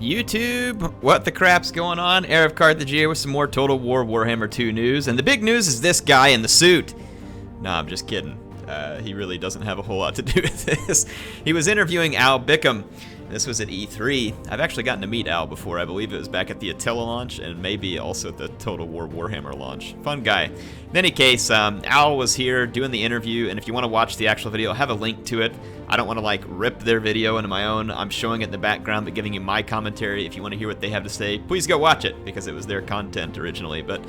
YouTube, what the crap's going on? HeirofCarthage here with some more Total War Warhammer 2 news, and the big news is this guy in the suit. Nah, I'm just kidding. He really doesn't have a whole lot to do with this. He was interviewing Bickham. This was at E3. I've actually gotten to meet Al before. I believe it was back at the Attila launch and maybe also at the Total War Warhammer launch. Fun guy. In any case, Al was here doing the interview, and if you want to watch the actual video, I'll have a link to it. I don't want to like rip their video into my own. I'm showing it in the background but giving you my commentary. If you want to hear what they have to say, please go watch it because it was their content originally. But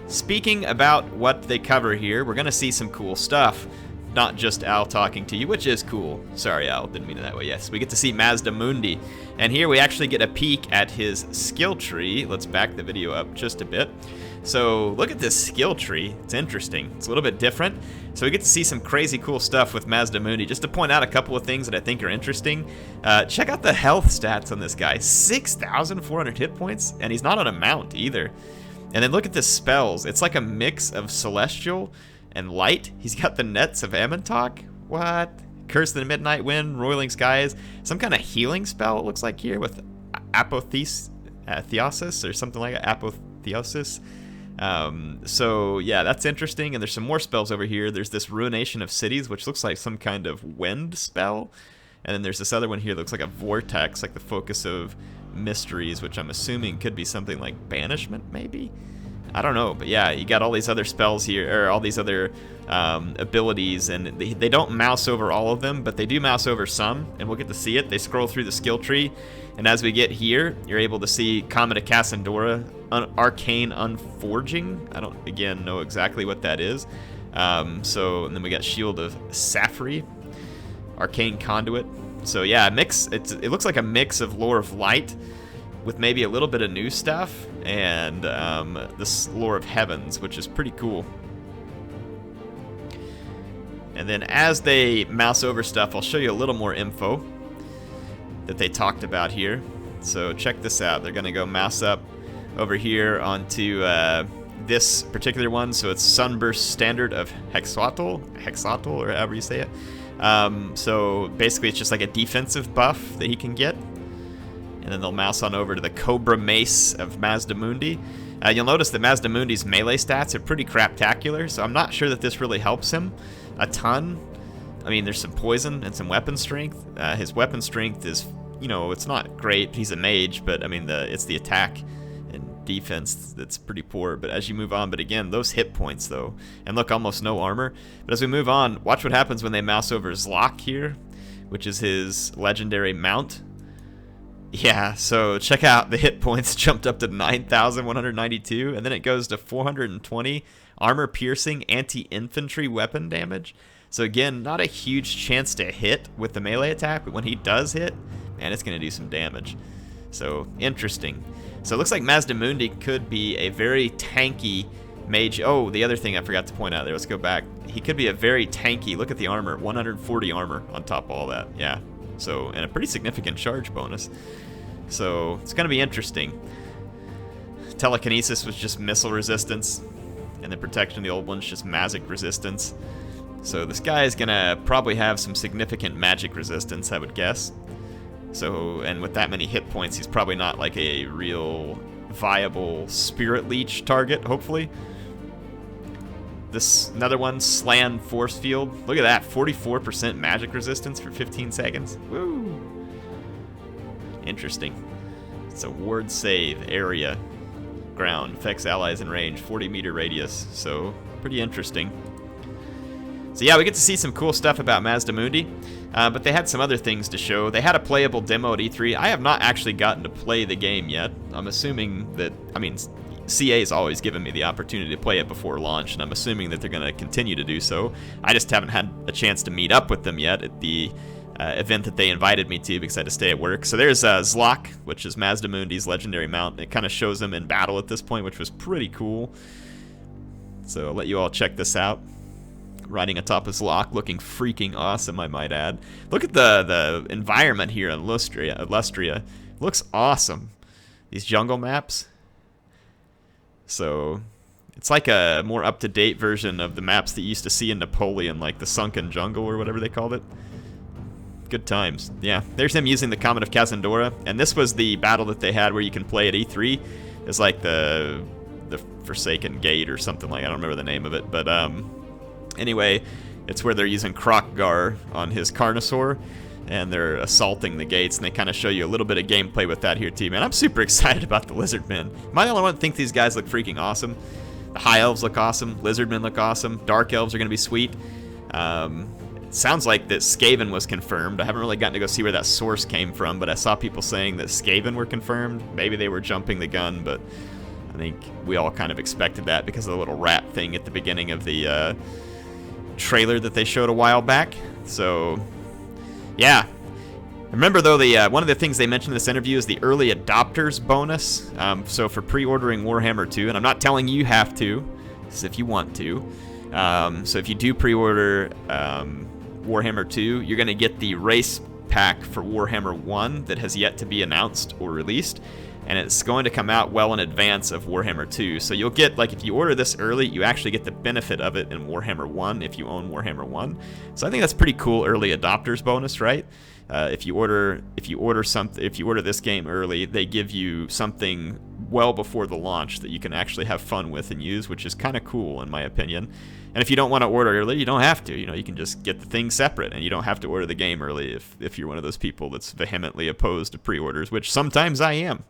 speaking about what they cover here, we're going to see some cool stuff. Not just Al talking to you, which is cool. Sorry, Al, didn't mean it that way. Yes, we get to see Mazdamundi. And here we actually get a peek at his skill tree. Let's back the video up just a bit. So look at this skill tree. It's interesting. It's a little bit different. So we get to see some crazy cool stuff with Mazdamundi. Just to point out a couple of things that I think are interesting. Check out the health stats on this guy. 6,400 hit points, and he's not on a mount either. And then look at the spells. It's like a mix of celestial and light. He's got the nets of Amontok. What? Curse of the Midnight Wind, Roiling Skies. Some kind of healing spell, it looks like here, with Apotheosis or something like that. Apotheosis. So, yeah, that's interesting. And there's some more spells over here. There's this Ruination of Cities, which looks like some kind of wind spell. And then there's this other one here that looks like a vortex, like the Focus of Mysteries, which I'm assuming could be something like Banishment, maybe? I don't know, but yeah, you got all these other spells here, or all these other abilities, and they don't mouse over all of them, but they do mouse over some, and we'll get to see it. They scroll through the skill tree, and as we get here, you're able to see Comet of Cassandora, Arcane Unforging. I don't, again, know exactly what that is. And then we got Shield of Safri, Arcane Conduit. So yeah, it looks like a mix of Lore of Light with maybe a little bit of new stuff, and this Lore of Heavens, which is pretty cool. And then as they mouse over stuff, I'll show you a little more info that they talked about here. So check this out. They're gonna go mouse up over here onto this particular one. So it's Sunburst Standard of Hexatl, or however you say it. So basically it's just like a defensive buff that he can get. And then they'll mouse on over to the Cobra Mace of Mazdamundi. You'll notice that Mazdamundi's melee stats are pretty craptacular, so I'm not sure that this really helps him a ton. I mean, there's some poison and some weapon strength. His weapon strength is, you know, it's not great. He's a mage, but I mean, it's the attack and defense that's pretty poor. But as you move on, but again, those hit points though, and look, almost no armor. But as we move on, watch what happens when they mouse over Zlok here, which is his legendary mount. Yeah, so check out the hit points jumped up to 9,192, and then it goes to 420 armor piercing anti-infantry weapon damage. So again, not a huge chance to hit with the melee attack, but when he does hit, man, it's going to do some damage. So interesting. So it looks like Mazdamundi could be a very tanky mage. Oh, the other thing I forgot to point out there, let's go back. He could be a very tanky, look at the armor, 140 armor on top of all that, yeah. So, and a pretty significant charge bonus. So, it's going to be interesting. Telekinesis was just missile resistance, and the protection of the old one's just magic resistance. So, this guy is going to probably have some significant magic resistance, I would guess. So, and with that many hit points, he's probably not like a real viable Spirit Leech target, hopefully. This another one, Slan Forcefield. Look at that, 44% magic resistance for 15 seconds. Woo! Interesting. It's a ward save area. Ground affects allies in range, 40-meter radius. So pretty interesting. So yeah, we get to see some cool stuff about Mazdamundi, but they had some other things to show. They had a playable demo at E3. I have not actually gotten to play the game yet. I'm assuming that, I mean, CA's always given me the opportunity to play it before launch, and I'm assuming that they're going to continue to do so. I just haven't had a chance to meet up with them yet at the event that they invited me to because I had to stay at work. So there's Zlok, which is Mazdamundi's legendary mount. It kind of shows him in battle at this point, which was pretty cool. So I'll let you all check this out. Riding atop his Zlok, looking freaking awesome, I might add. Look at the environment here in Lustria. Looks awesome. These jungle maps. So it's like a more up-to-date version of the maps that you used to see in Napoleon, like the Sunken Jungle or whatever they called it. Good times. Yeah, there's him using the Comet of Kazandora, and this was the battle that they had where you can play at E3. It's like the Forsaken Gate or something like, I don't remember the name of it, but anyway, it's where they're using Krokgar on his Carnosaur, and they're assaulting the gates, and they kind of show you a little bit of gameplay with that here too, man. I'm super excited about the Lizardmen. Am I the only one that think these guys look freaking awesome? The High Elves look awesome, Lizardmen look awesome, Dark Elves are going to be sweet. It sounds like that Skaven was confirmed. I haven't really gotten to go see where that source came from, but I saw people saying that Skaven were confirmed. Maybe they were jumping the gun, but I think we all kind of expected that because of the little rat thing at the beginning of the trailer that they showed a while back. So, yeah. Remember, though, the one of the things they mentioned in this interview is the early adopters bonus. So for pre-ordering Warhammer 2, and I'm not telling you have to, this is if you want to. So if you do pre-order Warhammer 2, you're going to get the race pack for Warhammer 1 that has yet to be announced or released, and it's going to come out well in advance of Warhammer 2. So you'll get, like, if you order this early, you actually get the benefit of it in Warhammer 1 if you own Warhammer 1. So I think that's pretty cool early adopters bonus, right? If you order this game early, they give you something well before the launch that you can actually have fun with and use, which is kind of cool in my opinion. And if you don't want to order early, you don't have to. You can just get the thing separate, and you don't have to order the game early if you're one of those people that's vehemently opposed to pre-orders, which sometimes I am.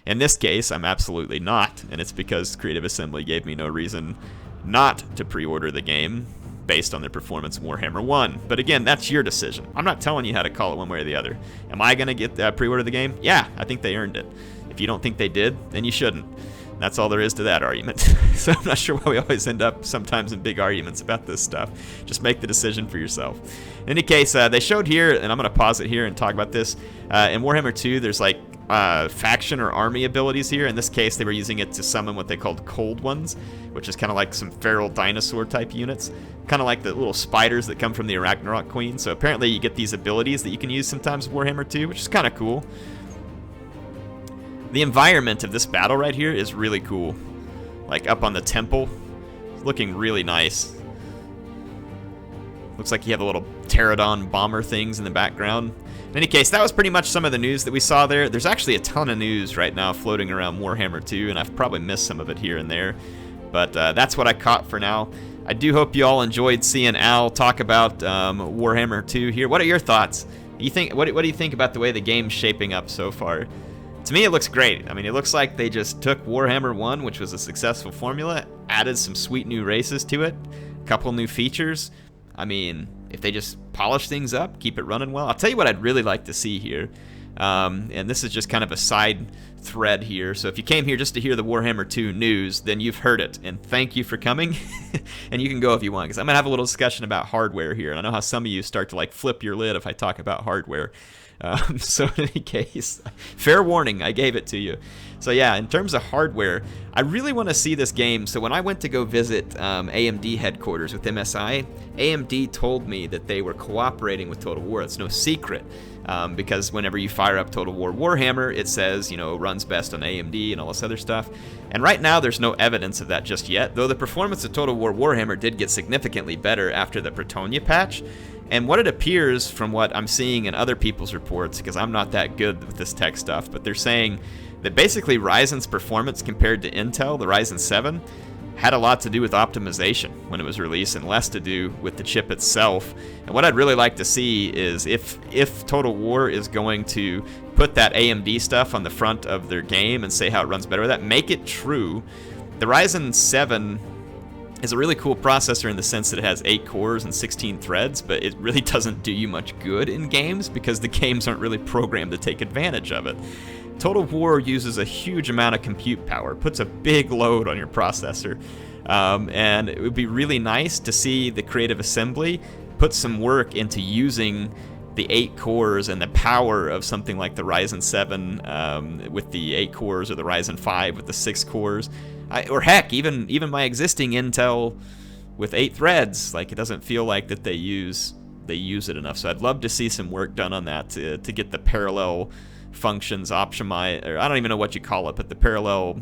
In this case, I'm absolutely not, and it's because Creative Assembly gave me no reason not to pre-order the game based on their performance in Warhammer 1. But again, that's your decision. I'm not telling you how to call it one way or the other. Am I going to get pre-order the game? Yeah, I think they earned it. If you don't think they did, then you shouldn't. That's all there is to that argument. So I'm not sure why we always end up sometimes in big arguments about this stuff. Just make the decision for yourself. In any case, they showed here, and I'm going to pause it here and talk about this. In Warhammer 2, there's like faction or army abilities here. In this case, they were using it to summon what they called cold ones, which is kind of like some feral dinosaur type units. Kind of like the little spiders that come from the Ragnarok Queen. So apparently you get these abilities that you can use sometimes in Warhammer 2, which is kind of cool. The environment of this battle right here is really cool. Like up on the temple, it's looking really nice. Looks like you have the little pterodon bomber things in the background. In any case, that was pretty much some of the news that we saw there. There's actually a ton of news right now floating around Warhammer 2, and I've probably missed some of it here and there. But that's what I caught for now. I do hope you all enjoyed seeing Al talk about Warhammer 2 here. What are your thoughts? What do you think about the way the game's shaping up so far? To me, it looks great. I mean, it looks like they just took Warhammer 1, which was a successful formula, added some sweet new races to it, a couple new features. I mean, if they just polish things up, keep it running well. I'll tell you what I'd really like to see here. And this is just kind of a side thread here. So if you came here just to hear the Warhammer 2 news, then you've heard it. And thank you for coming. And you can go if you want, because I'm going to have a little discussion about hardware here. And I know how some of you start to like flip your lid if I talk about hardware. So in any case, fair warning, I gave it to you. So yeah, in terms of hardware, I really want to see this game. So when I went to go visit AMD headquarters with MSI, AMD told me that they were cooperating with Total War. It's no secret, because whenever you fire up Total War Warhammer, it says, runs best on AMD and all this other stuff. And right now, there's no evidence of that just yet, though the performance of Total War Warhammer did get significantly better after the Pretonia patch. And what it appears from what I'm seeing in other people's reports, because I'm not that good with this tech stuff, but they're saying that basically Ryzen's performance compared to Intel, the Ryzen 7, had a lot to do with optimization when it was released and less to do with the chip itself. And what I'd really like to see is if Total War is going to put that AMD stuff on the front of their game and say how it runs better with that, make it true. The Ryzen 7 is a really cool processor in the sense that it has 8 cores and 16 threads, but it really doesn't do you much good in games because the games aren't really programmed to take advantage of it. Total War uses a huge amount of compute power, puts a big load on your processor, and it would be really nice to see the Creative Assembly put some work into using the 8 cores and the power of something like the Ryzen 7 with the 8 cores, or the Ryzen 5 with the 6 cores. Or heck, even my existing Intel with 8 threads, like it doesn't feel like that they use it enough. So I'd love to see some work done on that to get the parallel functions optimized, or I don't even know what you call it, but the parallel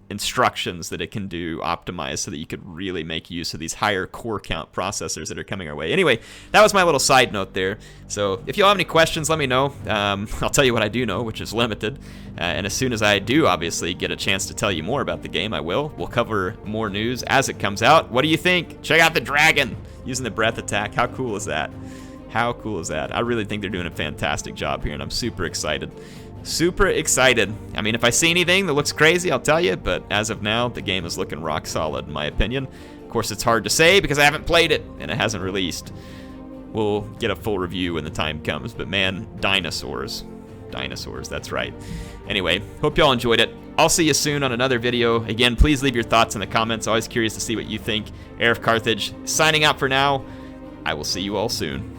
instructions that it can do optimized so that you could really make use of these higher core count processors that are coming our way. Anyway, that was my little side note there. So if you all have any questions, let me know. I'll tell you what I do know, which is limited. And as soon as I do, obviously, get a chance to tell you more about the game, I will. We'll cover more news as it comes out. What do you think? Check out the dragon using the breath attack. How cool is that? How cool is that? I really think they're doing a fantastic job here, and I'm super excited. Super excited. I mean, if I see anything that looks crazy, I'll tell you, but as of now, the game is looking rock solid, in my opinion. Of course, it's hard to say because I haven't played it, and it hasn't released. We'll get a full review when the time comes, but man, dinosaurs. Dinosaurs, that's right. Anyway, hope y'all enjoyed it. I'll see you soon on another video. Again, please leave your thoughts in the comments. Always curious to see what you think. HeirofCarthage signing out for now. I will see you all soon.